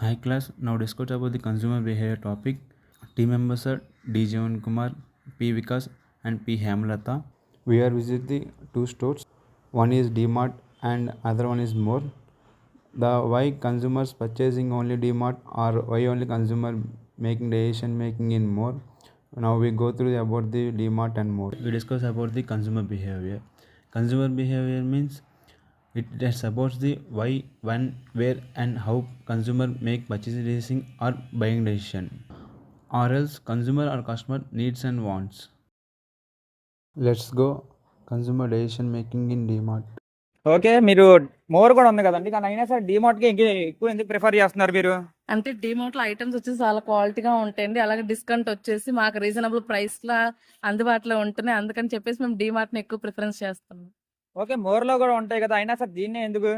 Hi class, now discuss about the consumer behavior topic. Team members are D. Jeevan Kumar, P. Vikas and P. Hemlata. We are visit the two stores. One is DMart and other one is More. The why consumers purchasing only DMart or why only consumer making decision making in More. Now we go through about the DMart and More. We discuss about the consumer behavior. Consumer behavior means it supports the why, when, where, and how consumer make purchasing decision or buying decision, or else consumer or customer needs and wants. Let's go consumer decision making in DMart. Okay. మీరు more కూడా ఉంది కదండి. కానీ అయినా సరే డీమార్ట్‌కి ఎక్కువ ఎందుకు prefer చేస్తున్నారు మీరు? అంటే డీమార్ట్‌లో ఐటెమ్స్ వచ్చేసి చాలా క్వాలిటీగా ఉంటాయండి. అలాగే డిస్కౌంట్ వచ్చేసి మాకు రీజనబుల్ ప్రైస్‌లో అందుబాటులో ఉంటున్నాయి. అందుకని చెప్పేసి మేము డీమార్ట్‌ని ఎక్కువ ప్రిఫరెన్స్ చేస్తున్నాం. ఓకే. మోర్‌లో కూడా ఉంటాయి కదా! అయినా సరే దీన్నే ఎందుకు?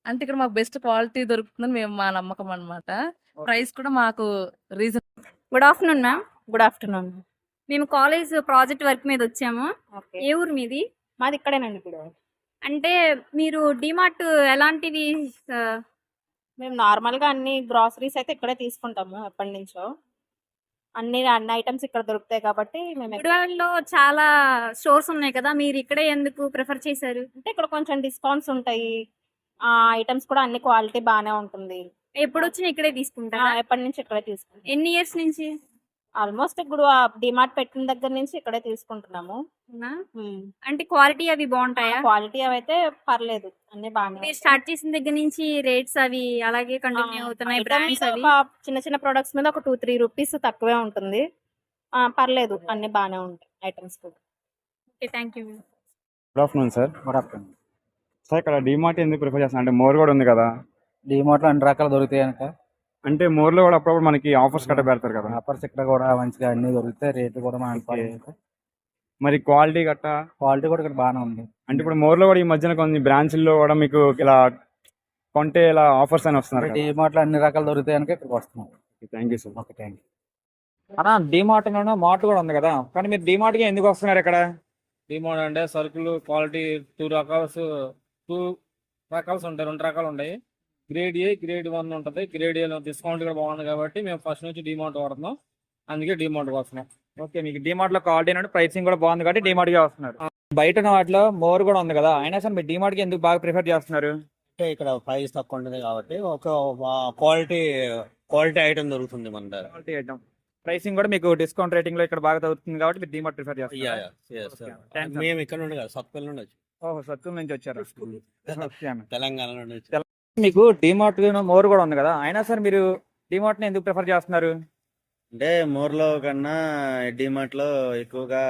అంటే ఇక్కడ మాకు బెస్ట్ క్వాలిటీ దొరుకుతుందని మా నమ్మకం అన్నమాట. ప్రైస్ కూడా మాకు reason. Good afternoon ma'am. Good afternoon. మేము కాలేజ్ ప్రాజెక్ట్ వర్క్ మీద వచ్చాము. ఓకే. ఏ ఊరు మీది? మాది ఇక్కడేనండి ఇప్పుడు. అంటే మీరు డీమార్ట్ ఎలాంటివి మేము నార్మల్‌గా అన్ని గ్రోసరీస్ అయితే ఇక్కడే తీసుకుంటాము ఎప్పటినుంచో. అన్ని ఐటెమ్స్ ఇక్కడ దొరుకుతాయి కాబట్టి మేము గుడివాడలో చాలా స్టోర్స్ ఉన్నాయి కదా, మీరు ఇక్కడే ఎందుకు ప్రిఫర్ చేశారు? అంటే ఇక్కడ కొంచెం డిస్కౌంట్స్ ఉంటాయి. ఐటెమ్స్ కూడా అన్ని క్వాలిటీ బాగానే ఉంటుంది. ఎప్పుడు వచ్చినా ఇక్కడే తీసుకుంటారా? ఎప్పటి నుంచి ఇక్కడే తీసుకుంటాం. ఎన్ని ఇయర్స్ నుంచి? ఆల్మోస్ట్ ఇప్పుడు డిమార్ట్ పెట్టిన దగ్గర నుంచి ఇక్కడే తీసుకుంటున్నాము. అవునా? అంటే క్వాలిటీ అవి బాగుంటాయా? క్వాలిటీ అవైతే పర్లేదు, అన్ని బాగానే. మీరు స్టార్ట్ చేసిన దగ్గర నుంచి రేట్స్ అవి అలాగే కంటిన్యూ అవుతున్నాయి. బ్రాండ్స్ అవి చిన్న చిన్న ప్రొడక్ట్స్ మీద ఒక 2-3 రూపీస్ తక్కువే ఉంటుంది. పర్లేదు, అన్ని బాగానే ఉంటాయి ఐటమ్స్ కూడా. Okay, thank you. Good afternoon sir. Good afternoon. Sir ఇక్కడ డీమార్ట్ ఎందుకు ప్రిఫర్ చేస్తాను అంటే మోర్ కూడా ఉంది కదా, డీమార్ట్లో అన్ని రకాలు దొరుకుతాయి కనుక అంటే మోర్లో కూడా అప్పుడప్పుడు మనకి ఆఫర్స్ కట్ట పెడతారు కదా, ఆఫర్స్ ఇక్కడ కూడా మంచిగా అన్ని దొరుకుతాయి. రేట్లు కూడా మనకి మరి క్వాలిటీ గట్ట క్వాలిటీ కూడా ఇక్కడ బాగానే ఉంది. అంటే ఇప్పుడు మోర్లో కూడా ఈ మధ్యన కొన్ని బ్రాంచ్ల్లో కూడా మీకు ఇలా కొంటే ఇలా ఆఫర్స్ అని వస్తున్నారు. డీమార్ట్లో అన్ని రకాలు దొరుకుతాయి కనుక ఇక్కడికి వస్తున్నాం. Thank you sir. Okay, thank you. అన్నా డీమార్ట్‌లోనూ మార్ట్ కూడా ఉంది కదా, కానీ మీరు డీమార్ట్‌కి ఎందుకు వస్తున్నారు ఇక్కడ? డిమాండ్ అంటే సరుకులు క్వాలిటీ టూ రకాల్స్ ఉంటాయి. 2 రకాలు ఉంటాయి. గ్రేడ్ ఏ, గ్రేడ్ 1 ఉంటుంది. గ్రేడ్ ఏలో డిస్కౌంట్ కూడా బాగుంది కాబట్టి మేము ఫస్ట్ నుంచి డిమాండ్ వాడుతున్నాం. అందుకే డిమాండ్కి వస్తున్నాం. ఓకే, మీకు డీమార్ట్‌లో క్వాలిటీ నుండి ప్రైసింగ్ కూడా బాగుంది కాబట్టి డీమార్ట్‌కే వస్తున్నారు. బయట ఉన్న వాటిలో మోర్ కూడా ఉంది కదా, అయినా సరే మీరు డీమార్ట్‌కి ఎందుకు బాగా ప్రిఫర్ చేస్తున్నారు? అంటే ఇక్కడ ప్రైస్ తక్కువ ఉంటుంది కాబట్టి ఒక క్వాలిటీ ఐటమ్ దొరుకుతుంది మన దగ్గర. క్వాలిటీ ఐటమ్ ప్రైసింగ్ కూడా మీకు డిస్కౌంట్ రేటింగ్ లో ఇక్కడ బాగా దొరుకుతుంది కాబట్టి మీరు డీమార్ట్ ప్రిఫర్ చేస్తున్నారు. Thanks, మేము ఇక్కడ నుండి కాదు, సత్పల్లి నుండి వచ్చి, ఓహో, సత్తుల నుంచి వచ్చారు. ఓకే అన్న. తెలంగాణ నుండి వచ్చి. మీకు డీమార్ట్ మోర్ కూడా ఉంది కదా, అయినా సరే మీరు డీమార్ట్ ని ఎందుకు ప్రిఫర్ చేస్తున్నారు? అంటే మోర్లో కన్నా డిమార్ట్ లో ఎక్కువగా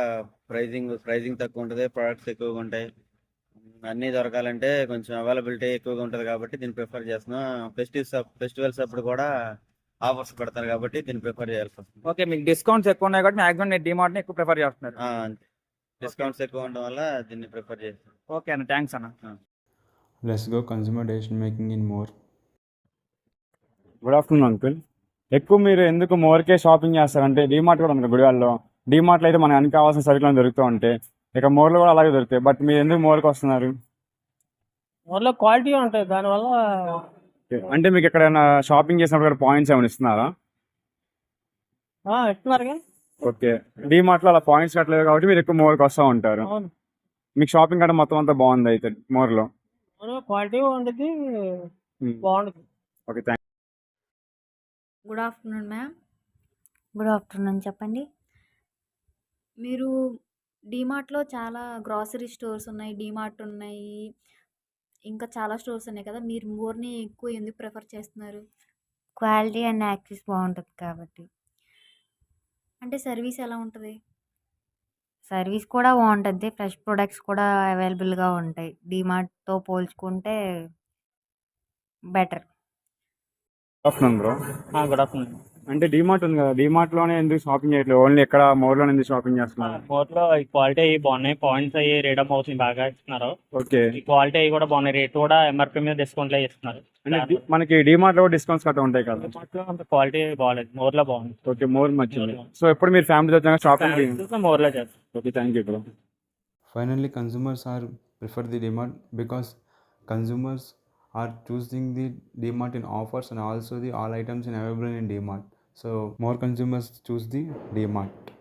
ప్రైజింగ్ తక్కువ ఉంటుంది, ప్రొడక్ట్స్ ఎక్కువగా ఉంటాయి. అన్ని దొరకాలంటే కొంచెం అవైలబిలిటీ ఎక్కువగా ఉంటుంది కాబట్టి దీన్ని ప్రిఫర్ చేస్తున్నాం. ఫెస్టివల్స్ అప్పుడు కూడా ఆఫర్స్ పెడతారు కాబట్టి దీన్ని ప్రిఫర్ చేయాల్సి వస్తుంది. ఓకే, మీకు డిస్కౌంట్స్ ఎక్కువ ఉన్నాయి కాబట్టి మాక్సిమం మీరు డీమార్ట్ ని ఎక్కువ ప్రిఫర్ చేస్తున్నారు. డిస్కౌంట్స్ ఎక్కువ ఉండడం వల్ల దీన్ని ప్రిఫర్ చేస్తాం. ఓకే అన్న, థ్యాంక్స్ అన్న. Let's go consumer decision making in More. Good afternoon uncle. ఎక్కువ మీరు ఎందుకు మోర్కే షాపింగ్ చేస్తారంటే డీమార్ట్ కూడా ఉంది గుడివాడలో. డీమార్ట్లో అయితే మనకు అన్ని కావాల్సిన సరుకులు దొరుకుతూ ఉంటాయి, ఇక మోర్లో కూడా అలాగే దొరుకుతాయి. బట్ మీరు ఎందుకు మోర్కి వస్తున్నారు? మోర్లో క్వాలిటీ ఉంటుంది, దానివల్ల. అంటే మీకు ఎక్కడైనా షాపింగ్ చేసినప్పుడు పాయింట్స్ ఏమైనా ఇస్తున్నారా? ఇస్తున్నారు. ఓకే, డీమార్ట్లో అలా పాయింట్స్ కట్టలేదు కాబట్టి మీరు ఎక్కువ మోర్కి వస్తూ ఉంటారు. మీకు షాపింగ్ అంటే మొత్తం అంతా బాగుంది అయితే మోర్లో? క్వాలిటీ ఉంటుంది, బాగుంటుంది. Okay, thank you. Good afternoon ma'am. Good afternoon, చెప్పండి. మీరు డీమార్ట్లో చాలా గ్రాసరీ స్టోర్స్ ఉన్నాయి, డీమార్ట్ ఉన్నాయి, ఇంకా చాలా స్టోర్స్ ఉన్నాయి కదా, మీరు మోర్ని ఎక్కువ ఎందుకు ప్రిఫర్ చేస్తున్నారు? క్వాలిటీ అండ్ యాక్సెస్ బాగుంటుంది కాబట్టి. అంటే సర్వీస్ ఎలా ఉంటుంది? సర్వీస్ కూడా బాగుంటుంది, ఫ్రెష్ ప్రొడక్ట్స్ కూడా అవైలబుల్గా ఉంటాయి. డీమార్ట్తో పోల్చుకుంటే better. Good afternoon bro. Good afternoon. అంటే డీమార్ట్ ఉంది కదా, డీమార్ట్లోనే ఎందుకు షాపింగ్ చేయట్లేదు, ఓన్లీ ఎక్కడ మోర్లోనే ఎందుకు షాపింగ్ చేస్తున్నారు? మోర్లో క్వాలిటీ అవి బాగున్నాయి, పాయింట్స్ అవి రేట్ ఆఫ్ అవుతుంది బాగా ఇస్తున్నారు. ఓకే, క్వాలిటీ అవి కూడా బాగున్నాయి, రేట్ కూడా ఎంఆర్పీ మీద డిస్కౌంట్లో ఇస్తున్నారు. అంటే మనకి డీమార్ట్లో కూడా డిస్కౌంట్స్ కట్ట ఉంటాయి కదా. అంత క్వాలిటీ బాగాలేదు, మోర్లో బాగుంది. ఓకే, మోర్ మంచిది. సో ఎప్పుడు మీరు ఫ్యామిలీ వచ్చాక షాపింగ్ మోర్లో చేస్తాం. Okay, thank you bro. Finally, consumers are prefer the DMart because consumers are choosing the DMart in offers and also the all items in available in DMart. So more consumers choose the DMart.